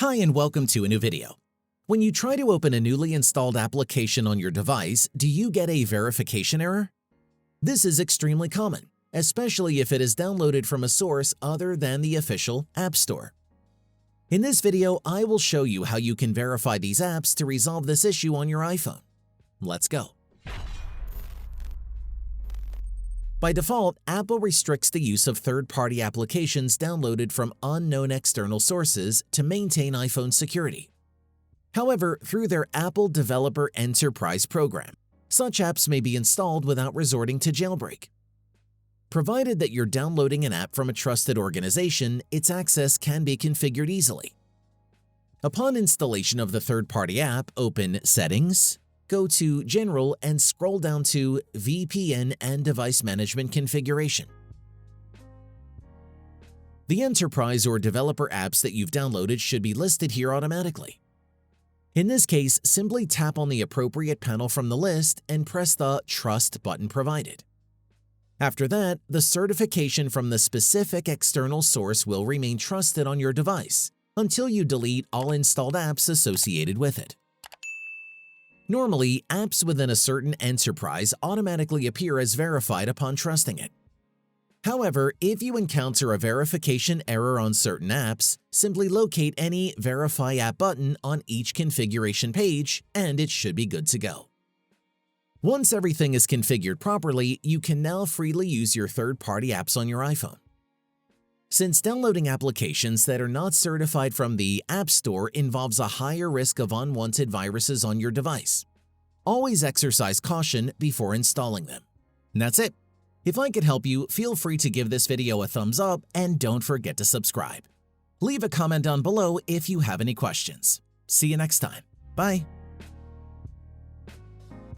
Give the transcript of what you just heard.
Hi and welcome to a new video. When you try to open a newly installed application on your device, do you get a verification error? This is extremely common, especially if it is downloaded from a source other than the official App Store. In this video, I will show you how you can verify these apps to resolve this issue on your iPhone. Let's go. By default, Apple restricts the use of third-party applications downloaded from unknown external sources to maintain iPhone security. However, through their Apple Developer Enterprise program, such apps may be installed without resorting to Jailbreak. Provided that you're downloading an app from a trusted organization, its access can be configured easily. Upon installation of the third-party app, open Settings, go to General and scroll down to VPN and Device Management Configuration. The enterprise or developer apps that you've downloaded should be listed here automatically. In this case, simply tap on the appropriate panel from the list and press the Trust button provided. After that, the certification from the specific external source will remain trusted on your device until you delete all installed apps associated with it. Normally, apps within a certain enterprise automatically appear as verified upon trusting it. However, if you encounter a verification error on certain apps, simply locate any Verify App button on each configuration page and it should be good to go. Once everything is configured properly, you can now freely use your third-party apps on your iPhone. Since downloading applications that are not certified from the App Store involves a higher risk of unwanted viruses on your device, always exercise caution before installing them. And that's it. If I could help you, feel free to give this video a thumbs up and don't forget to subscribe. Leave a comment down below if you have any questions. See you next time. Bye.